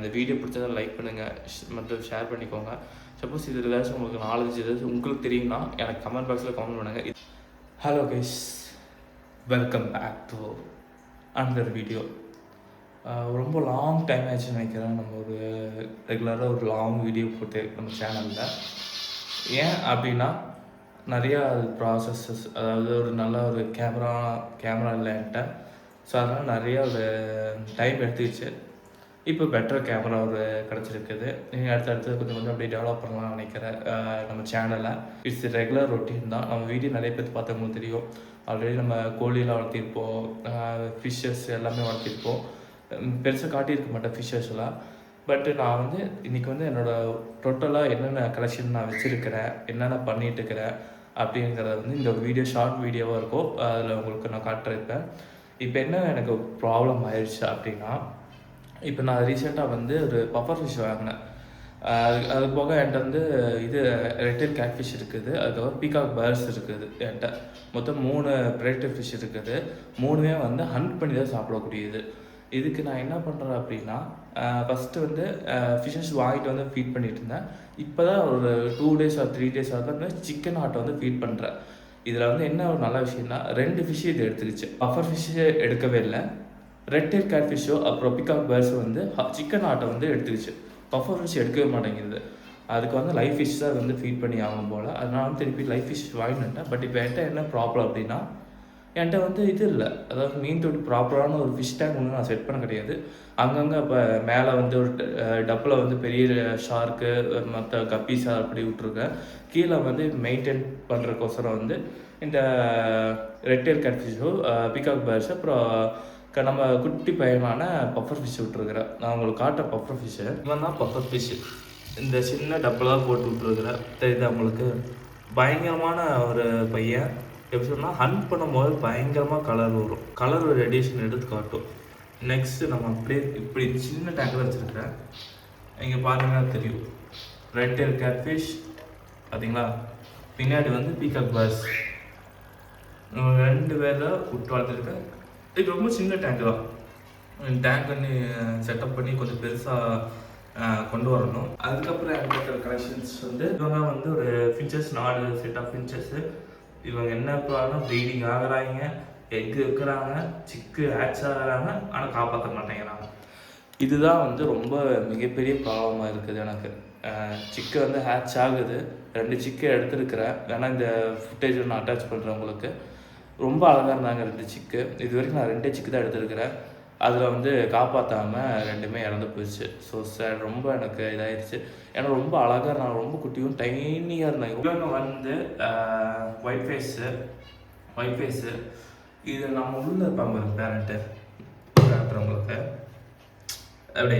இந்த வீடியோ பிடிச்சதை லைக் பண்ணுங்கள், மற்றும் ஷேர் பண்ணிக்கோங்க. சப்போஸ் இதில் ஏதாச்சும் உங்களுக்கு நாலேஜ் ஏதாச்சும் உங்களுக்கு தெரியும்னா எனக்கு கமெண்ட் பாக்ஸில் கமெண்ட் பண்ணுங்கள். Hello guys, welcome back to another video. ரொம்ப லாங் டைம் ஆச்சுன்னு நினைக்கிறேன் நம்ம ஒரு ரெகுலராக ஒரு லாங் வீடியோ போட்டு நம்ம சேனலில். ஏன் அப்படின்னா நிறையா ப்ராசஸஸ், அதாவது ஒரு நல்ல ஒரு கேமரா இல்லை என்கிட்ட. ஸோ அதனால் நிறையா ஒரு டைம் எடுத்துக்கிச்சு. இப்போ பெட்டர் கேமரா ஒரு கிடச்சிருக்குது. நீங்கள் அடுத்தடுத்து கொஞ்சம் கொஞ்சம் அப்படியே டெவலப் பண்ணலாம்னு நினைக்கிறேன் நம்ம சேனலை. இட்ஸ் ரெகுலர் ரொட்டீன் தான். நம்ம வீடியோ நிறைய பேர் பார்த்தவங்களுக்கு தெரியும். ஆல்ரெடி நம்ம கோழியெல்லாம் வளர்த்திருப்போம், ஃபிஷ்ஷஸ் எல்லாமே வளர்த்திருப்போம். பெருசாக காட்டியிருக்க மாட்டேன் ஃபிஷ்ஷஸ்லாம். பட்டு நான் வந்து இன்றைக்கி வந்து என்னோடய டோட்டலாக என்னென்ன கலெக்ஷன் நான் வச்சுருக்கிறேன், என்னென்ன பண்ணிகிட்ருக்கிறேன் அப்படிங்கிறத வந்து இந்த ஒரு வீடியோ ஷார்ட் வீடியோவாக இருக்கும். அதில் உங்களுக்கு நான் காட்டுறேன். இப்போ என்ன எனக்கு ப்ராப்ளம் ஆயிடுச்சு அப்படின்னா, இப்போ நான் ரீசெண்டாக வந்து ஒரு பஃபர் ஃபிஷ் வாங்கினேன். அது போக என்கிட்ட வந்து இது ரெட்டல் கேட்ஃபிஷ் இருக்குது, அதுக்கப்புறம் பீகாக் பேர்ஸ் இருக்குது. என்கிட்ட மொத்தம் 3 ப்ரெடேட்டர் ஃபிஷ் இருக்குது. 3மே வந்து ஹண்ட் பண்ணி தான் சாப்பிடக்கூடியது. இதுக்கு நான் என்ன பண்ணுறேன் அப்படின்னா, ஃபஸ்ட்டு வந்து ஃபிஷ்ஷஸ் வாங்கிட்டு வந்து ஃபீட் பண்ணிகிட்டு இருந்தேன். இப்போ தான் ஒரு 2 days ஆர் 3 days தான் சிக்கன் ஆட்டை வந்து ஃபீட் பண்ணுறேன். இதில் வந்து என்ன ஒரு நல்ல விஷயம்னா, 2 ஃபிஷ்ஷு இது எடுத்துக்கிச்சு. பஃபர் ஃபிஷ்ஷு எடுக்கவே இல்லை, ரெட் டெயில் கேட்ஃபிஷ்ஷோ அப்புறம் பீகாக் பேர்ஸ் வந்து சிக்கன் ஆட்டை வந்து எடுத்துக்கிச்சு. பஃபர் ஃபிஷ் எடுக்கவே மாட்டேங்குது. அதுக்கு வந்து லைஃப் ஃபிஷ் தான் வந்து ஃபீட் பண்ணி ஆகணும் போல். அதனால வந்து திருப்பி லைஃப் ஃபிஷ் வாங்கிட்டேன். பட் இப்போ என்கிட்ட என்ன ப்ராப்ளம் அப்படின்னா, என்கிட்ட வந்து இது இல்லை, அதாவது மீன் தொட்டி ப்ராப்பரான ஒரு ஃபிஷ் டேங்க் ஒன்று நான் செட் பண்ண கிடையாது. அங்கங்கே இப்போ மேலே வந்து ஒரு டப்பில் வந்து பெரிய ஷார்க்கு மற்ற கப்பீஸா அப்படி விட்ருக்கேன். கீழே வந்து மெயின்டைன் பண்ணுறக்கோசரம் வந்து இந்த ரெட் டெயில் கேட்ஃபிஷ்ஷோ பீகாக் பேர்ஸ் அப்புறம் நம்ம குட்டி பையனான பஃபர் ஃபிஷ் விட்ருக்குறேன். நான் உங்களுக்கு காட்ட பஃபர் ஃபிஷ்ஷு இவன் தான் பஃபர் ஃபிஷ்ஷு. இந்த சின்ன டப்பில் தான் போட்டு விட்ருக்குறேன். தெரியுது அவங்களுக்கு. பயங்கரமான ஒரு பையன். எப்படி சொன்னால், ஹண்ட் பண்ணும்போது பயங்கரமாக கலர் வரும், கலர் ரேடியேஷன் எடுத்து காட்டும். நெக்ஸ்ட்டு நம்ம அப்படியே இப்படி சின்ன டேங்கில் வச்சுருக்கிறேன். இங்கே பார்த்தீங்கன்னா தெரியும், ரெட் டெயில் கேட்ஃபிஷ் பார்த்தீங்களா. பின்னாடி வந்து பீகாக் பேர்ஸ். 2 பேரை விட்டு வளர்த்துருக்கேன். இது ரொம்ப சின்ன டேங்க் தான். டேங்க் பண்ணி செட்டப் பண்ணி கொஞ்சம் பெருசாக கொண்டு வரணும். அதுக்கப்புறம் இருக்கிற கலெக்ஷன்ஸ் வந்து இவங்க வந்து ஒரு ஃபின்ச்சஸ் 4 செட் ஆஃப் ஃபின்ச்சஸ்ஸு. இவங்க என்ன ப்ராப்ளம், ப்ரீடிங் ஆகிறாங்க, எக்கு வைக்கிறாங்க, சிக்கு ஹேட்ச் ஆகிறாங்க, ஆனால் காப்பாற்ற மாட்டேங்கிறாங்க. இதுதான் வந்து ரொம்ப மிகப்பெரிய ப்ராப்ளமாக இருக்குது எனக்கு. சிக்கு வந்து ஹேட்ச் ஆகுது, 2 சிக்கு எடுத்துருக்கிறேன். வேணால் இந்த ஃபுட்டேஜ் நான் அட்டாச் பண்ணுறேன் உங்களுக்கு. ரொம்ப அழகாக இருந்தாங்க 2 சிக்கு. இது வரைக்கும் நான் 2 சிக்கு தான் எடுத்துருக்கிறேன். அதில் வந்து காப்பாற்றாமல் 2மே இறந்து போயிடுச்சு. ஸோ சார் ரொம்ப எனக்கு இதாகிடுச்சு. ஏன்னா ரொம்ப அழகாக இருந்தாங்க, ரொம்ப குட்டியும் டைனியாக இருந்தாங்க. இவங்க வந்து ஒயிட் ஃபேஸு. இது நம்ம உள்ளே இருப்பாங்க பேரண்ட்டு காட்டுறவங்களுக்கு. அப்படி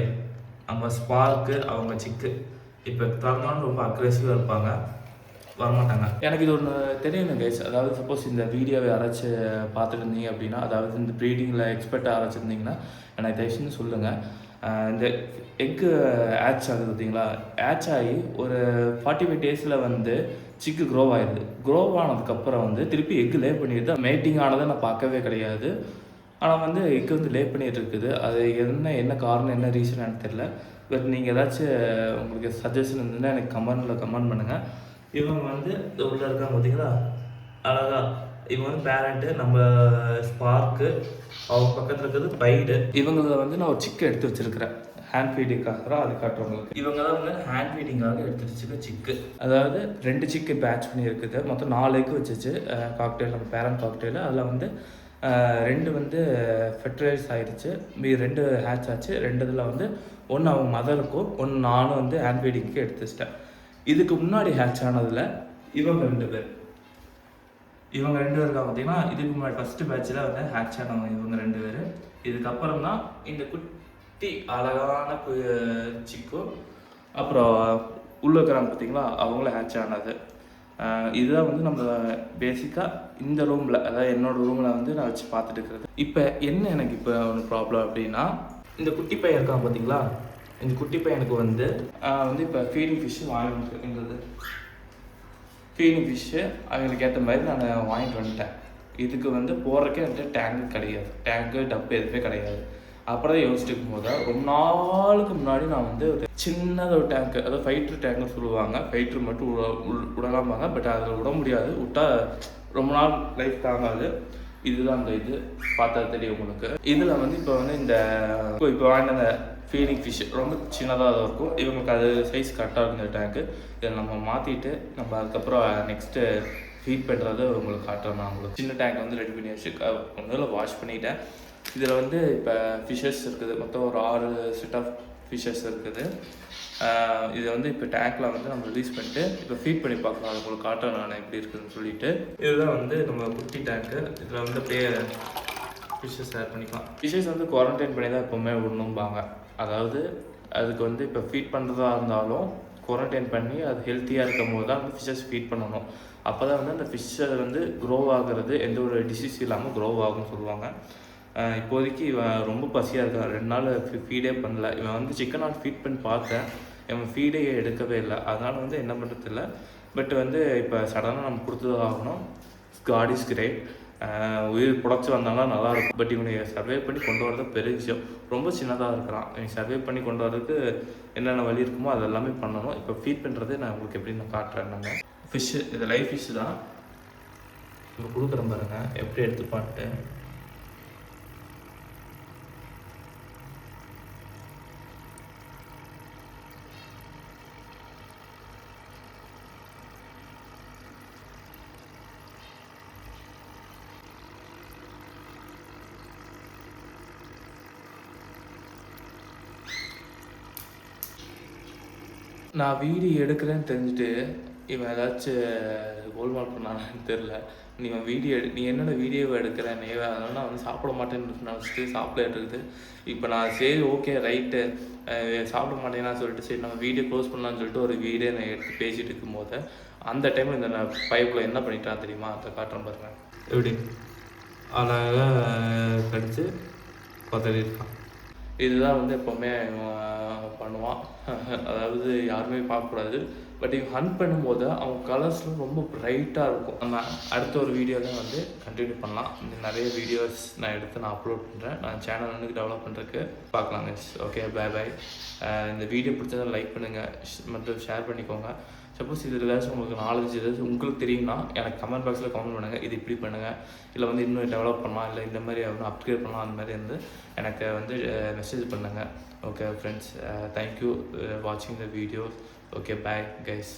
நம்ம ஸ்பார்க்கு அவங்க சிக்கு இப்போ திறந்தாலும் ரொம்ப அக்ரெசிவாக இருப்பாங்க, வரமாட்டாங்க. எனக்கு இது ஒன்று தெரியணும் கைஸ். அதாவது சப்போஸ் இந்த வீடியோவை யாராச்சும் பார்த்துட்டு இருந்தீங்க அப்படின்னா, அதாவது இந்த ப்ரீடிங்கில் எக்ஸ்பர்ட்டாக யாராச்சும் எனக்கு தயவுசெய்து சொல்லுங்கள். இந்த எக்கு ஹேட்ச் ஆகுது பார்த்தீங்களா, ஹேட்ச் ஆகி ஒரு 45 days வந்து சிக்கு க்ரோ ஆகிடுது. க்ரோ ஆனதுக்கப்புறம் வந்து திருப்பி எக்கு லே பண்ணிடுது. மேட்டிங் ஆனதை நான் பார்க்கவே கிடையாது. ஆனால் வந்து எக்கு வந்து லே பண்ணிகிட்டு இருக்குது. அது என்ன காரணம், என்ன ரீசன் எனக்கு தெரியல. பட் நீங்கள் ஏதாச்சும் உங்களுக்கு சஜஷன் இருந்ததுன்னா எனக்கு கமெண்ட் பண்ணுங்கள். இவங்க வந்து உள்ளே இருக்காங்க பார்த்தீங்களா, அழகா. இவங்க வந்து பேரண்ட்டு, நம்ம ஸ்பார்க்கு, அவங்க பக்கத்தில் இருக்கிறது பைடு. இவங்கள வந்து நான் ஒரு சிக்கு எடுத்து வச்சுருக்கிறேன் ஹேண்ட் ஃபீடிங்காக தான். அது காட்டுறவங்களுக்கு இவங்க தான் வந்து ஹேண்ட் ஃபீடிங்காக எடுத்து வச்சுருக்க சிக்கு. அதாவது 2 சிக்கு பேட்ச் பண்ணி இருக்குது. மொத்தம் 4 எக்கு வச்சுச்சு காக்டெயில், நம்ம பேரண்ட் காக்டெயில். அதில் வந்து 2 வந்து ஃபெர்டிலைஸ் ஆகிடுச்சு, மீதி 2 ஹேட்ச் ஆச்சு. 2 இதில் வந்து 1 அவங்க மதருக்கும் 1 நானும் வந்து ஹேண்ட் ஃபீடிங்க்கு எடுத்து வச்சிட்டேன். இதுக்கு முன்னாடி ஹேட்ச் ஆனதில் இவங்க 2 பேர் இருக்காங்க பார்த்தீங்கன்னா. இதுக்கு முன்னாடி ஃபஸ்ட்டு பேட்சில் வந்து ஹேட்ச் ஆனவங்க இவங்க 2 பேர். இதுக்கப்புறம் தான் இந்த குட்டி அழகான சிக்கும் அப்புறம் உள்ளே இருக்கிறாங்க பார்த்தீங்களா, அவங்களும் ஹேட்ச் ஆனது. இதுதான் வந்து நம்ம பேசிக்காக இந்த ரூமில், அதாவது என்னோடய ரூமில் வந்து நான் வச்சு பார்த்துட்டு இருக்கிறது. இப்போ என்ன எனக்கு இப்போ ஒன்று ப்ராப்ளம் அப்படின்னா, இந்த குட்டி பையன் இருக்காங்க பார்த்தீங்களா, இந்த குட்டி பையனுக்கு வந்து இப்போ ஃபீடிங் ஃபிஷ்ஷு வாங்கிட்டு ஃபீடிங் ஃபிஷ்ஷு அவங்களுக்கு ஏற்ற மாதிரி நான் வாங்கிட்டு வந்துட்டேன். இதுக்கு வந்து போகிறக்கே என்கிட்ட டேங்கு கிடையாது, டேங்கு டப்பு எதுவுமே கிடையாது. அப்புறம் யோசிச்சுட்டு இருக்கும்போது ரொம்ப நாளுக்கு முன்னாடி நான் வந்து ஒரு சின்னதாக ஒரு டேங்க்கு, அதாவது ஃபைட்ரு டேங்க்னு சொல்லுவாங்க. ஃபைட்ரு மட்டும் விடலாமாங்க, பட் அதில் விட முடியாது. விட்டால் ரொம்ப நாள் லைஃப் தாங்காது. இதுதான் அந்த இது பார்த்தா தெரியும் உங்களுக்கு. இதில் வந்து இப்போ வந்து இப்போ வாங்கின அந்த ஃபீடிங் ஃபிஷ் ரொம்ப சின்னதாக தான் இருக்கும். இவங்களுக்கு அது சைஸ் கரெக்டாக இருக்கும் இந்த டேங்க்கு. இதை நம்ம மாற்றிட்டு நம்ம அதுக்கப்புறம் நெக்ஸ்ட்டு ஃபீட் பண்ணுறது உங்களுக்கு காட்டுறேன். நான் உங்களுக்கு சின்ன டேங்க் வந்து ரெடி பண்ணி வச்சு ஒன்றும் வாஷ் பண்ணிவிட்டேன். இதில் வந்து இப்போ ஃபிஷ்ஷஸ் இருக்குது, மொத்தம் ஒரு 6 செட் ஆஃப் ஃபிஷ்ஷஸ் இருக்குது. இதை வந்து இப்போ டேங்க்கில் வந்து நம்ம ரிலீஸ் பண்ணிட்டு இப்போ ஃபீட் பண்ணி பார்க்கலாம். அது உங்களுக்கு காட்டுறேன் நான் எப்படி இருக்குதுன்னு சொல்லிட்டு. இதுதான் வந்து நம்ம குட்டி டேங்க்கு. இதில் வந்து அப்படியே ஃபிஷ்ஷஸ் ஆட் பண்ணிக்கலாம். ஃபிஷ்ஷஸ் வந்து குவாரண்டைன் பண்ணி தான் எப்போவுமே விடணும்பாங்க. அதாவது அதுக்கு வந்து இப்போ ஃபீட் பண்ணுறதா இருந்தாலும் குவாரண்டைன் பண்ணி அது ஹெல்த்தியாக இருக்கும் போது தான் வந்து ஃபிஷ்ஷஸ் ஃபீட் பண்ணணும். அப்போ தான் வந்து அந்த ஃபிஷ்ஷை வந்து க்ரோ ஆகிறது எந்த ஒரு டிசீஸ் இல்லாமல் க்ரோ ஆகும்னு சொல்லுவாங்க. இப்போதைக்கு இவன் ரொம்ப பசியாக இருக்கான். 2 நாள் ஃபீடே பண்ணல. இவன் வந்து சிக்கன் ஆட் ஃபீட் பண்ணி பார்த்தேன், இவன் ஃபீடே எடுக்கவே இல்லை. அதனால் வந்து என்ன பண்ணுறது இல்லை. பட் வந்து இப்போ சடனாக நம்ம கொடுத்துதான் ஆகணும். God is great. உயிர் புடச்சி வந்தாலும் நல்லாயிருக்கும். பட் இவனை சர்வே பண்ணி கொண்டு வரது பெரிய விஷயம். ரொம்ப சின்னதாக இருக்கிறான். இவன் சர்வே பண்ணி கொண்டு வரதுக்கு என்னென்ன வழி இருக்குமோ அது எல்லாமே பண்ணணும். இப்போ ஃபீட் பண்ணுறது நான் உங்களுக்கு எப்படி நான் காட்டுறேன். நாங்கள் ஃபிஷ்ஷு, இது லைவ் ஃபிஷ்ஷு தான். இப்போ கொடுக்குறேன் பாருங்கள் எப்படி எடுத்துப்பான்ட்டு. நான் வீடியோ எடுக்கிறேன்னு தெரிஞ்சுட்டு இவன் ஏதாச்சும் கோல்மால் பண்ணான்னு தெரில. நீ என்னோட வீடியோவை எடுக்கிற அதனால் நான் வந்து சாப்பிட மாட்டேன்னு நினச்சிட்டு சாப்பிட இருக்குது. இப்போ நான் சரி ஓகே ரைட்டு சாப்பிட மாட்டேன்னா சொல்லிட்டு சரி நம்ம வீடியோ க்ளோஸ் பண்ணலான்னு சொல்லிட்டு ஒரு வீடியோ நான் எடுத்து பேசிகிட்டு இருக்கும்போது அந்த டைமில் இந்த நான் பைப்பில் என்ன பண்ணிட்டான் தெரியுமா? அதை காட்டுறேன் பாருங்கள். எப்படி அழகாக கடிச்சு கொத்தடி இருக்கான். இதுதான் வந்து எப்போவுமே பண்ணுவான். அதாவது யாருமே பார்க்கக்கூடாது. பட் இவன் ஹண்ட் பண்ணும்போது அவங்க கலர்ஸ்லாம் ரொம்ப ப்ரைட்டாக இருக்கும். நம்ம அடுத்த ஒரு வீடியோவில் வந்து கண்டினியூ பண்ணலாம். நிறைய வீடியோஸ் நான் எடுத்து நான் அப்லோட் பண்ணுறேன். நான் சேனல் வந்து டெவலப் பண்ணுறதுக்கு பார்க்கலாங்க. ஓகே, பாய். இந்த வீடியோ பிடிச்சதை லைக் பண்ணுங்கள், மற்றும் ஷேர் பண்ணிக்கோங்க. சப்போஸ் இதில் ஏதாச்சும் உங்களுக்கு நாலேஜ் ஏதாச்சும் உங்களுக்கு தெரியும்னா எனக்கு கமெண்ட் பாக்ஸில் கமெண்ட் பண்ணுங்கள். இது இப்படி பண்ணுங்கள், இல்லை வந்து இன்னும் டெவலப் பண்ணலாம், இல்லை இந்த மாதிரி அப்கிரேட் பண்ணலாம், அந்த மாதிரி வந்து எனக்கு வந்து மெசேஜ் பண்ணுங்கள். ஓகே ஃப்ரெண்ட்ஸ், தேங்க்யூ வாட்சிங் the videos. Okay, bye guys.